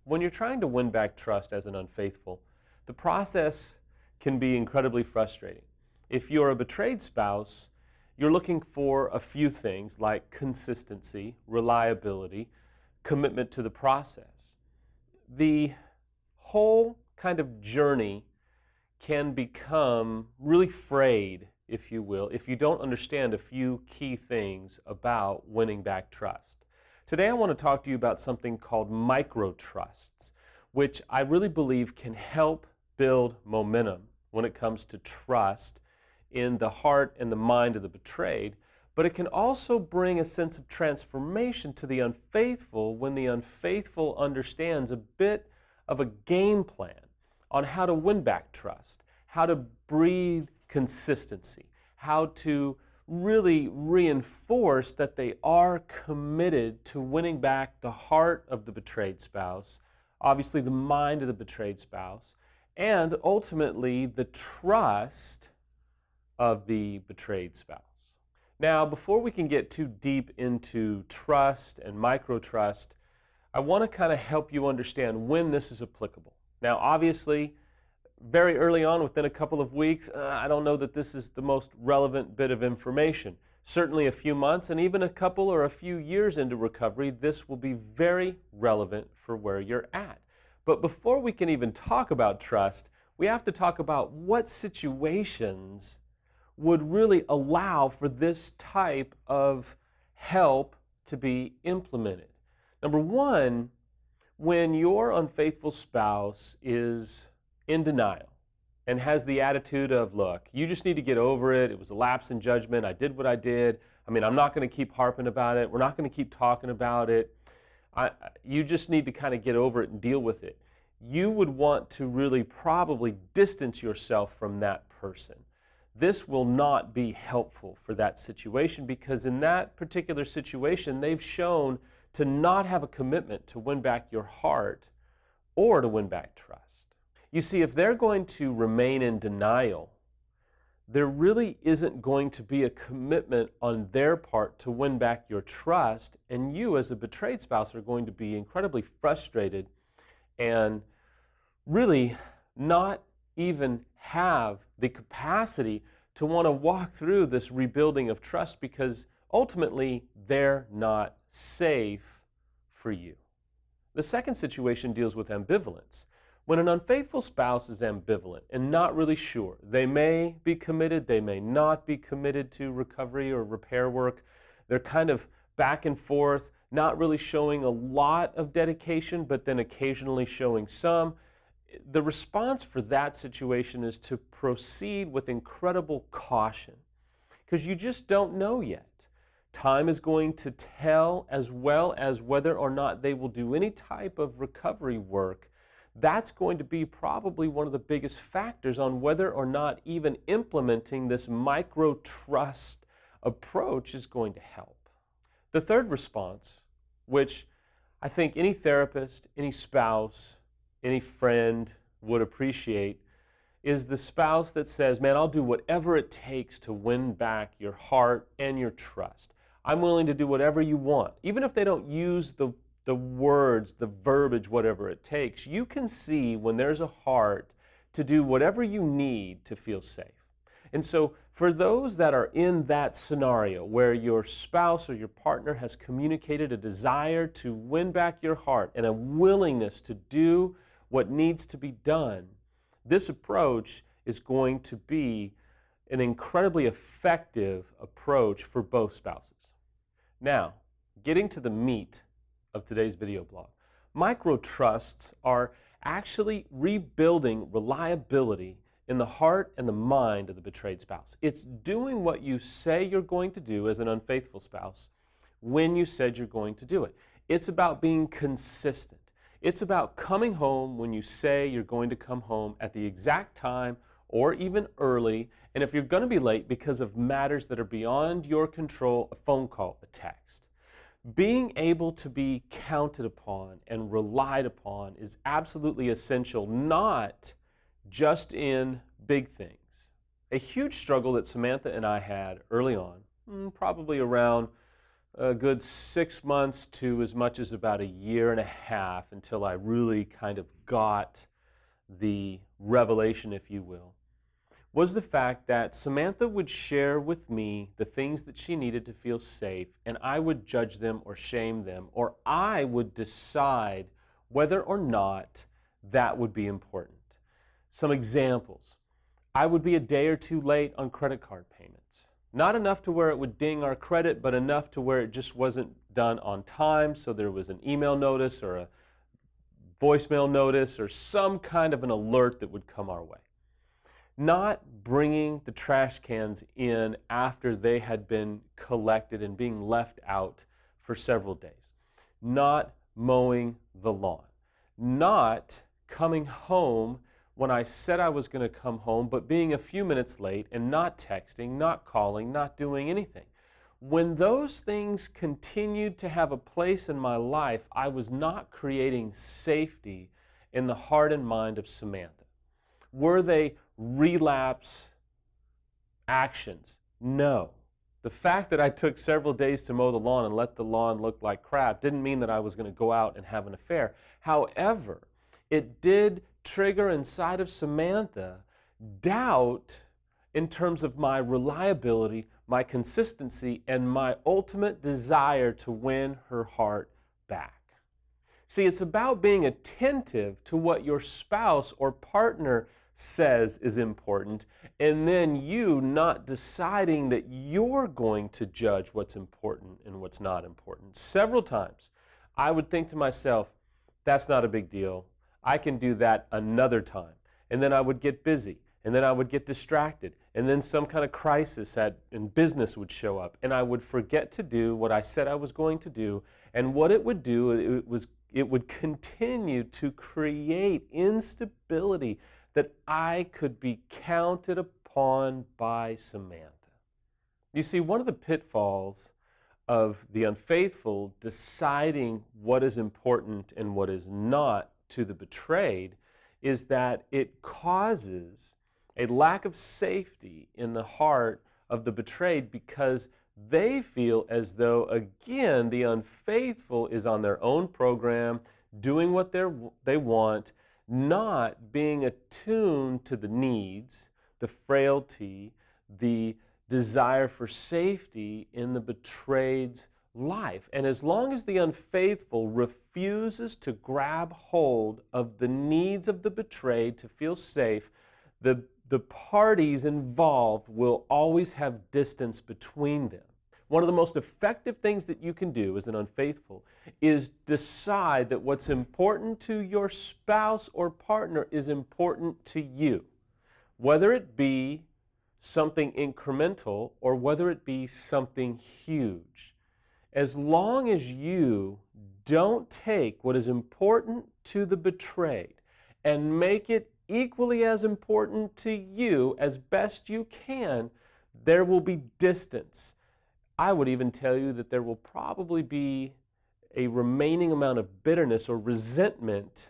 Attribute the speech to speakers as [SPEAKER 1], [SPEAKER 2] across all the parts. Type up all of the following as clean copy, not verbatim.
[SPEAKER 1] When you're trying to win back trust as an unfaithful, the process can be incredibly frustrating. If you're a betrayed spouse, you're looking for a few things like consistency, reliability, commitment to the process. The whole kind of journey can become really frayed, if you will, if you don't understand a few key things about winning back trust. Today I want to talk to you about something called micro-trusts, which I really believe can help build momentum when it comes to trust in the heart and the mind of the betrayed, but it can also bring a sense of transformation to the unfaithful when the unfaithful understands a bit of a game plan on how to win back trust, how to breed consistency, how to really reinforce that they are committed to winning back the heart of the betrayed spouse, obviously the mind of the betrayed spouse, and ultimately the trust of the betrayed spouse. Now, before we can get too deep into trust and micro-trust, I want to kind of help you understand when this is applicable. Now, obviously, very early on, within a couple of weeks, I don't know that this is the most relevant bit of information. Certainly a few months and even a couple or a few years into recovery, this will be very relevant for where you're at. But before we can even talk about trust, we have to talk about what situations would really allow for this type of help to be implemented. Number one, when your unfaithful spouse is in denial and has the attitude of, look, you just need to get over it. It was a lapse in judgment. I did what I did. I mean, I'm not going to keep harping about it. We're not going to keep talking about it. You just need to kind of get over it and deal with it. You would want to really probably distance yourself from that person. This will not be helpful for that situation because in that particular situation, they've shown to not have a commitment to win back your heart or to win back trust. You see, if they're going to remain in denial, there really isn't going to be a commitment on their part to win back your trust, and you as a betrayed spouse are going to be incredibly frustrated and really not even have the capacity to want to walk through this rebuilding of trust because ultimately they're not safe for you. The second situation deals with ambivalence. When an unfaithful spouse is ambivalent and not really sure, they may be committed, they may not be committed to recovery or repair work. They're kind of back and forth, not really showing a lot of dedication, but then occasionally showing some. The response for that situation is to proceed with incredible caution because you just don't know yet. Time is going to tell, as well as whether or not they will do any type of recovery work. That's going to be probably one of the biggest factors on whether or not even implementing this micro-trust approach is going to help. The third response, which I think any therapist, any spouse, any friend would appreciate, is the spouse that says, man, I'll do whatever it takes to win back your heart and your trust. I'm willing to do whatever you want. Even if they don't use the words, the verbiage, whatever it takes, you can see when there's a heart to do whatever you need to feel safe. And so for those that are in that scenario where your spouse or your partner has communicated a desire to win back your heart and a willingness to do what needs to be done, this approach is going to be an incredibly effective approach for both spouses. Now, getting to the meat of today's video blog. Micro-trusts are actually rebuilding reliability in the heart and the mind of the betrayed spouse. It's doing what you say you're going to do as an unfaithful spouse when you said you're going to do it. It's about being consistent. It's about coming home when you say you're going to come home at the exact time or even early, and if you're going to be late because of matters that are beyond your control, a phone call, a text. Being able to be counted upon and relied upon is absolutely essential, not just in big things. A huge struggle that Samantha and I had early on probably around a good 6 months to as much as about a year and a half until I really kind of got the revelation, if you will, was the fact that Samantha would share with me the things that she needed to feel safe, and I would judge them or shame them, or I would decide whether or not that would be important. Some examples. I would be a day or two late on credit card payments. Not enough to where it would ding our credit, but enough to where it just wasn't done on time, so there was an email notice or a voicemail notice or some kind of an alert that would come our way. Not bringing the trash cans in after they had been collected and being left out for several days. Not mowing the lawn. Not coming home when I said I was going to come home, but being a few minutes late and not texting, not calling, not doing anything. When those things continued to have a place in my life, I was not creating safety in the heart and mind of Samantha. Were they relapse actions? No. The fact that I took several days to mow the lawn and let the lawn look like crap didn't mean that I was going to go out and have an affair. However, it did trigger inside of Samantha doubt in terms of my reliability, my consistency, and my ultimate desire to win her heart back. See, it's about being attentive to what your spouse or partner says is important, and then you not deciding that you're going to judge what's important and what's not important. Several times, I would think to myself, that's not a big deal. I can do that another time. And then I would get busy, and then I would get distracted, and then some kind of crisis in business would show up, and I would forget to do what I said I was going to do, and what it would do, it would continue to create instability that I could be counted upon by Samantha. You see, one of the pitfalls of the unfaithful deciding what is important and what is not to the betrayed is that it causes a lack of safety in the heart of the betrayed because they feel as though, again, the unfaithful is on their own program, doing what they want, not being attuned to the needs, the frailty, the desire for safety in the betrayed's life. And as long as the unfaithful refuses to grab hold of the needs of the betrayed to feel safe, the parties involved will always have distance between them. One of the most effective things that you can do as an unfaithful is decide that what's important to your spouse or partner is important to you, whether it be something incremental or whether it be something huge. As long as you don't take what is important to the betrayed and make it equally as important to you as best you can, there will be distance. I would even tell you that there will probably be a remaining amount of bitterness or resentment.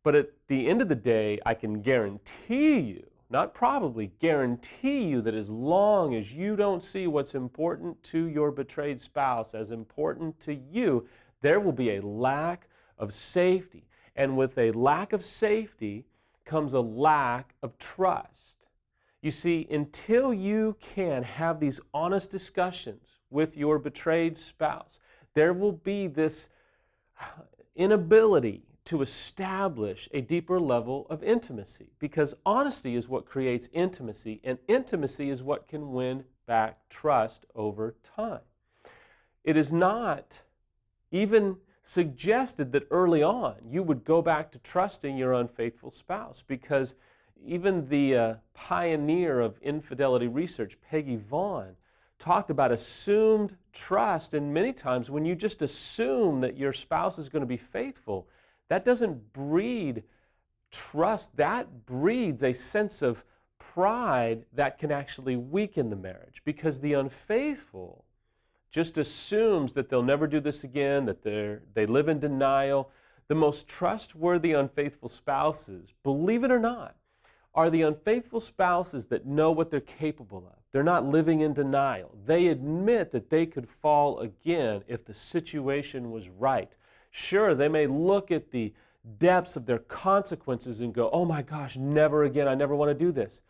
[SPEAKER 1] But at the end of the day, I can guarantee you, not probably, guarantee you that as long as you don't see what's important to your betrayed spouse as important to you, there will be a lack of safety. And with a lack of safety comes a lack of trust. You see, until you can have these honest discussions with your betrayed spouse, there will be this inability to establish a deeper level of intimacy, because honesty is what creates intimacy, and intimacy is what can win back trust over time. It is not even suggested that early on you would go back to trusting your unfaithful spouse, because even the pioneer of infidelity research, Peggy Vaughn, talked about assumed trust, and many times when you just assume that your spouse is going to be faithful, that doesn't breed trust. That breeds a sense of pride that can actually weaken the marriage, because the unfaithful just assumes that they'll never do this again, that they live in denial. The most trustworthy unfaithful spouses, believe it or not, are the unfaithful spouses that know what they're capable of, They're not living in denial. They admit that they could fall again if the situation was right. Sure, they may look at the depths of their consequences and go, oh my gosh, never again, I never want to do this.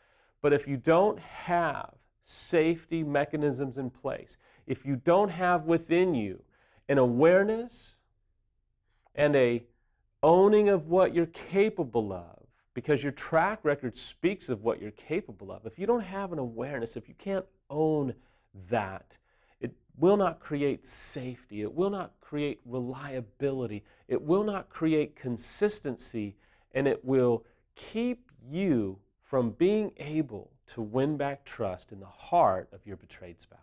[SPEAKER 1] But if you don't have safety mechanisms in place, if you don't have within you an awareness and a owning of what you're capable of, because your track record speaks of what you're capable of. If you don't have an awareness, if you can't own that, it will not create safety. It will not create reliability. It will not create consistency, and it will keep you from being able to win back trust in the heart of your betrayed spouse.